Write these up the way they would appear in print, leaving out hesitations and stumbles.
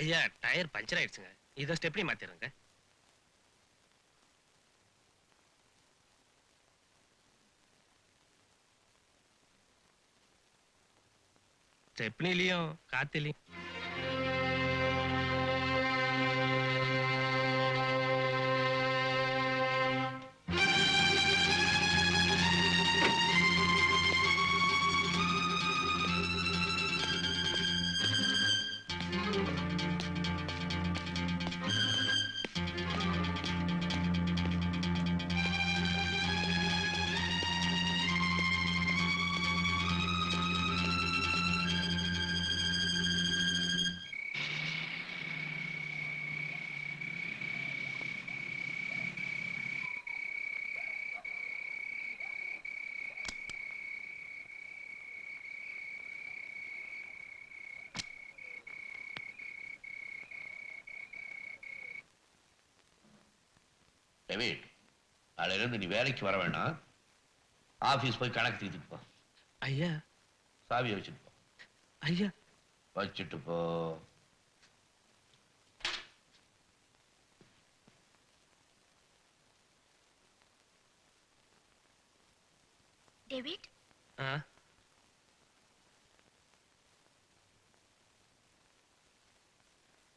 ஐயா tyre puncture ஆயிடுச்சுங்க. இதை ஸ்டெப்னி மாத்திடுங்க. ஸ்டெப்னிலையும் காத்திலையும் டேவிட், நாளையிலிருந்து நீ வேலைக்கு வர வேணாம். ஆபீஸ் போய் கணக்கு தீர்த்துட்டு போ. ஐயா சாவியை வச்சுட்டு போ. ஐயா வச்சுட்டு போ. டேவிட்,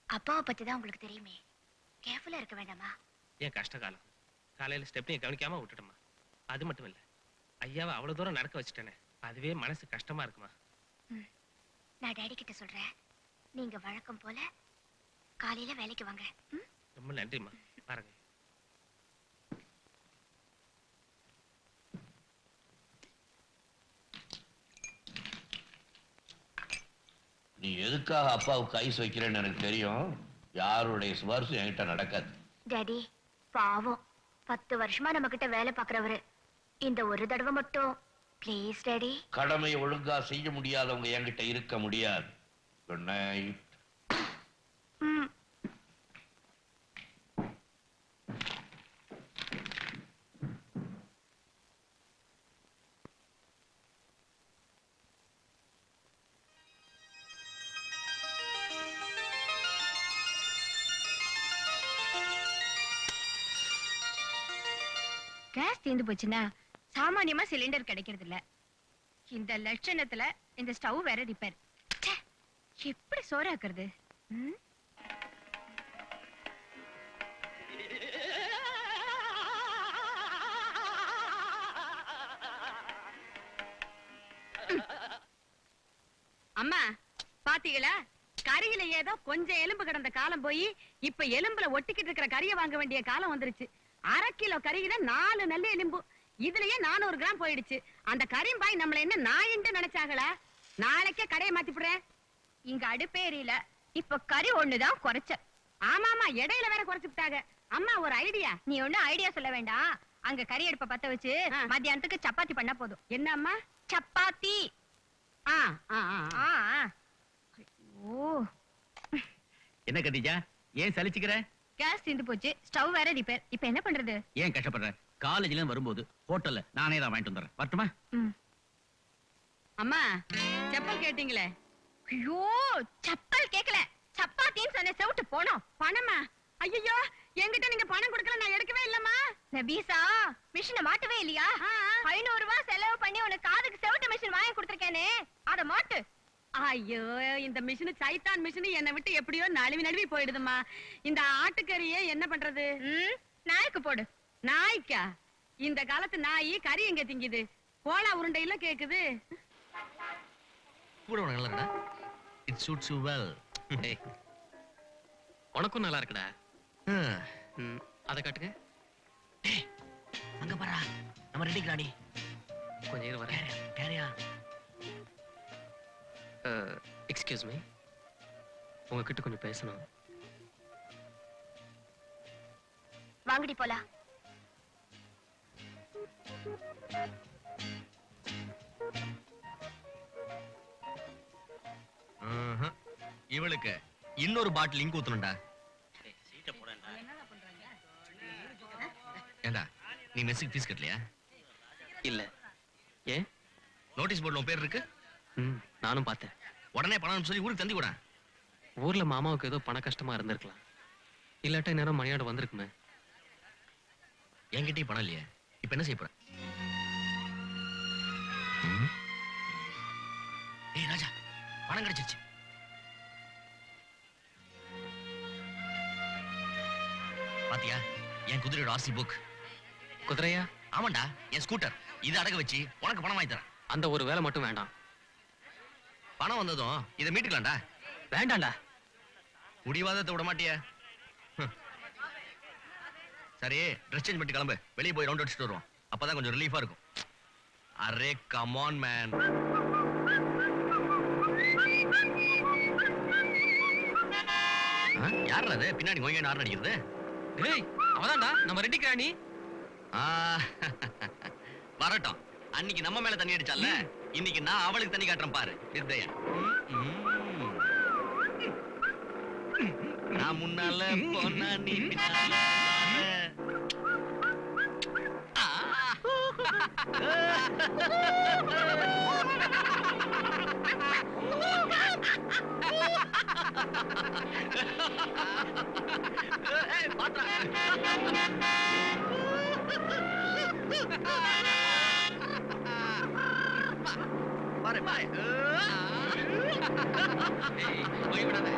அப்பாவை பத்தி தான் உங்களுக்கு தெரியுமே, கேர்ஃபுல்லா இருக்க வேண்டாமா? ஏன் கஷ்ட காலம் காலையில ஸ்டெப்னியை கவனிக்காம விட்டுட்டோமா? அது மட்டும் இல்ல, ஐயாவை அவ்வளவு தூரம் நடக்க வச்சுட்டேனே, அதுவே மனசு கஷ்டமா இருக்குமா? நான் டேடி கிட்ட சொல்றேன், நீங்க வழக்கம் போல காலையில வேலைக்கு வாங்க. ரொம்ப நன்றிம்மா. பாருங்க. நீ எதுக்காக அப்பாவுக்கு ஐஸ் வைக்கிறேன்னு எனக்கு தெரியும். யாருடைய சிபாரிசும் என்கிட்ட நடக்காது. டாடி பாவம், 10 வருஷமா நம்ம கிட்ட வேலை பாக்குறவரு, இந்த ஒரு தடவை மட்டும் ப்ளீஸ் டாடி. கடமையை ஒழுங்கா செய்ய முடியாதவங்க என்கிட்ட இருக்க முடியாது. Good night. கேஸ் தீர்ந்து போச்சுன்னா சாமானியமா சிலிண்டர் கிடைக்கிறது இல்ல. இந்த லட்சணத்துல இந்த ஸ்டவ் வேற ரிப்பேர். எப்படி சோறாக்குறது? அம்மா பாத்தீங்களா, கறியில ஏதோ கொஞ்சம் எலும்பு கிடந்த காலம் போய் இப்ப எலும்புல ஒட்டிக்கிட்டு இருக்கிற கறியை வாங்க வேண்டிய காலம் வந்துருச்சு. 1/2 கிலோ கறியில 4 நல்ல எலும்பு, இதுலயே 400 கிராம் போயிடுச்சு. அந்த கரிம்பாய் நம்மள என்ன நாயின்னு நினைச்சாங்களா? நாளைக்கே கடையை மாத்திப்புறேன். இங்க அடுப்பே எரியல, இப்ப கறி ஒண்ணுதான் குறைச்ச. ஆமாமா, இடையில வேற குறைச்சுட்டாங்க. அம்மா ஒரு ஐடியா. நீ ஒண்ணும் ஐடியா சொல்ல வேண்டாம். அங்க கறி அடுப்ப பத்த வச்சு மத்தியானத்துக்கு சப்பாத்தி பண்ணா போதும். என்ன அம்மா? சப்பாத்தி. என்ன கத்திஜா, ஏன் சலிச்சுக்கிற? கேஸ் தீர்ந்து போச்சு, ஸ்டவ் வேற ரிப்பேர். இப்ப என்ன பண்றது? ஏன் கஷ்டப்படுற? காலேஜ்ல வரும்போது ஹோட்டல்ல நானே தான் வாங்கிட்டு வந்துறேன். வரட்டுமா? அம்மா செப்பல் கேட்டீங்களே. ஐயோ, செப்பல் கேக்கல, சப்பாத்தின்னு சொன்ன. செவுட்டு போனோம். பணமா? ஐயோ, என்கிட்ட நீங்க பணம் கொடுக்கல, நான் எடுக்கவே இல்லம்மா. நபீசா, மிஷினை மாட்டவே இல்லையா? 500 ரூபாய் செலவு பண்ணி உனக்கு காதுக்கு செவுட்டு மிஷின் வாங்கி கொடுத்துருக்கேனே, அத மாட்டு. ஐயோ, இந்த மிஷின் சைத்தான் மிஷின் என்னை விட்டு எப்படியோ நழுவி போயிடுதுமா. இந்த ஆட்டுக்கறியே என்ன பண்றது? நாய்க்கு போடு. நாய்க்கா? இந்த காலத்து நாய் கறி எங்க திங்குது? கோலா உருண்டையில கேக்குது. கூட உனக்கு நல்லா இருக்குடா. It suits you well. உனக்கும் நல்லா இருக்குடா. அத காட்டுங்க. டேய், அங்க பாரா, நம்ம ரெடி கிளாடி. கொஞ்சம் இரு வரேன். யாரையா? எக்ஸ்கியூஸ் மீ, உங்ககிட்ட கொஞ்சம் பேசணும். வாங்கடி போலாம். இவளுக்கு இன்னொரு பாட்டில் இங்கு ஊத்தணும்டா. ஏண்டா, நீ மெஸ்ஸுக்கு ஃபீஸ் கட்டலையா? இல்ல. ஏன்? நோட்டீஸ் போர்டுல உன் பேர் இருக்கு. நானும் பார்த்தேன். உடனே பணம் சொல்லி ஊருக்கு தந்தி கூட. ஊர்ல மாமாவுக்கு ஏதோ பண கஷ்டமா இருந்திருக்கலாம். இல்லாட்டா நேரம் மணியோட வந்திருக்குமே. என்கிட்டயும் பணம் இல்லையே, இப்ப என்ன செய்ய போற? ஏய் ராஜா, பணம் கிடைச்சிருச்சு. பாத்தியா, என் குதிரையோட ஆர்சி புக். குதிரையா? ஆமாண்டா, என் ஸ்கூட்டர். இது அடகு வச்சு உனக்கு பணம் வாங்கி தரேன். அந்த ஒரு வேலை மட்டும் வேண்டாம். பணம் வந்ததும் இதை மீட்டுக்கலாம்டா. வேண்டாம்டா. குடிவாதத்தை விட மாட்டியா? சரி, ட்ரெஸ் சேஞ்ச் பண்ணிட்டு கிளம்பு. வெளியே போய் ரவுண்ட் அடிச்சுட்டு வருவோம். அப்பதான் கொஞ்சம் ரிலீஃபா இருக்கும். Array come on man. யார் அது பின்னாடி மொய்யன்னு ஆர்ன் அடிக்கிறது? டேய், அவதான்டா நம்ம ரெட்டி கிராணி. வரட்டும். அன்னைக்கு நம்ம மேல தண்ணி அடிச்சால, இன்னைக்கு நான் அவளுக்கு தண்ணி காட்டுறேன் பாரு. நிர்தயா. நான் முன்னால போனா நீ பின்னால. பாரு பாரு. போய் விடாத.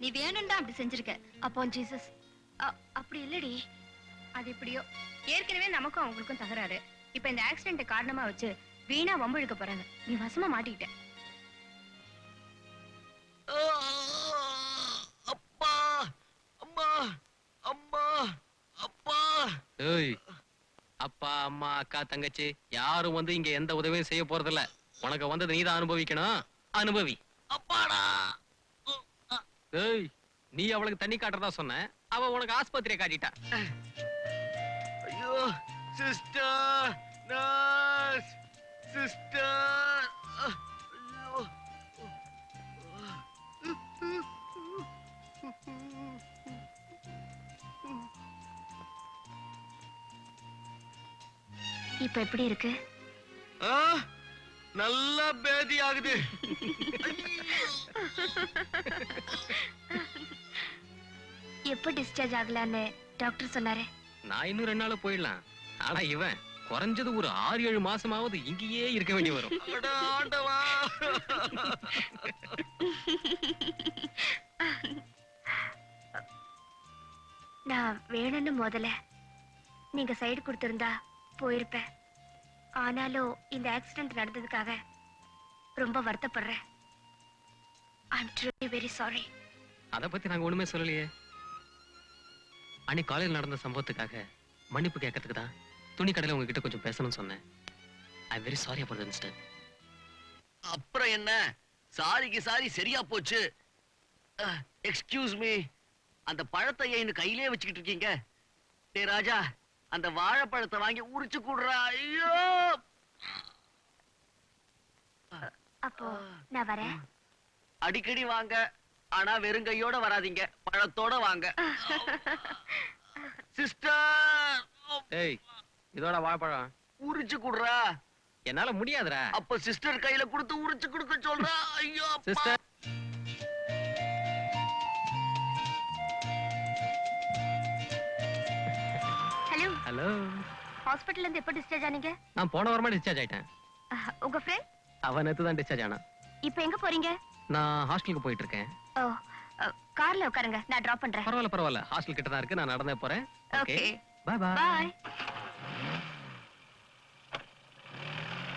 நீ வேணும்டா அப்படி செஞ்சிருக்க. அப்போ ஜீசஸ் அப்படி இல்லடி. அது எப்படியோ, ஏற்கனவே நமக்கும் அவங்களுக்கும் தகராறு. இப்ப இந்த ஆக்சிடென்ட் காரணமா வச்சு வீணா வம்பு இழுக்க போறாங்க. நீ வசமா மாட்டிக்கிட்ட. அப்பா அம்மா அம்மா அப்பா. ஏய், அப்பா அம்மா அக்கா தங்கச்சி யாரும் வந்து இங்க எந்த உதவியும் செய்ய போறதில்ல. உனக்கு வந்தது நீதான் அனுபவிக்கணும். அனுபவி. அப்பாடா. ஏய், நீ அவளுக்கு தண்ணி காட்டுறதா சொன்ன, அவ உனக்கு ஆஸ்பத்திரியை காட்டிட்டா. ஐயோ சிஸ்டர், நர்ஸ் சிஸ்டர். ஐயோ. இப்ப எப்படி இருக்கு? நல்லா பேதி ஆகுது. எப்ப டிஸ்சார்ஜ் ஆகலான்னு டாக்டர் சொன்னாரு. நான் இன்னும் 2 நாள் போயிடலாம். ஆனா இவன் குறைஞ்சது ஒரு 6-7 மாசமாவது இங்கேயே இருக்க வேண்டி வரும். அட ஆண்டவா. நான் வேணும்னு முதல்ல நீங்க சைடு கொடுத்திருந்தா போயிருப்பேன். ஆனாலும் இந்த ஆக்சிடென்ட் நடந்ததுக்காக ரொம்ப வருத்தப்படுறேன். I'm truly very sorry. அத பத்தி நாங்க ஒண்ணுமே சொல்லலையே. அன்னைக்கு காலையில் நடந்த சம்பவத்துக்காக மன்னிப்பு கேட்கறதுக்கு தான் துணி கடையில உங்ககிட்ட கொஞ்சம் பேசணும்னு சொன்னேன். I'm very sorry about the incident. அப்புறம் என்ன, சாரிக்கு சாரி சரியா போச்சு. எக்ஸ்கியூஸ் மீ, அந்த பழத்தை ஏன் கையிலே வச்சுக்கிட்டு இருக்கீங்க? டேய் ராஜா, அந்த வாழைப்பழத்தை வாங்கி உரிச்சு கூடுறா. ஐயோ. அப்போ நான் வரேன். அடிக்கடி வாங்க, ஆனா வெறுங்கையோட வராதீங்க, பழத்தோட வாங்க. சிஸ்டர். ஏய், இதோட வாழைப்பழம் உரிச்சு கூடுறா. என்னால முடியாதுடா. அப்ப சிஸ்டர் கையில கொடுத்து உரிச்சு கொடுக்க சொல்றா. ஐயோ சிஸ்டர். ஹலோ. ஹலோ. ஹாஸ்பிடல்ல இருந்து எப்ப டிஸ்சார்ஜ் ஆனீங்க? நான் போன வாரமா டிஸ்சார்ஜ் ஆயிட்டேன். உங்க ஃப்ரெண்ட்? அவன் நேத்து தான் டிஸ்சார்ஜ் ஆனா. இப்போ எங்க போறீங்க? நான் ஹாஸ்டலுக்கு போயிட்டு இருக்கேன். ஓ, கார்ல உட்காருங்க, நான் டிராப் பண்றேன். பரவாயில்ல பரவாயில்ல, ஹாஸ்டல் கிட்ட தான் இருக்கு, நான் நடந்தே போறேன். Okay, okay, bye bye. By.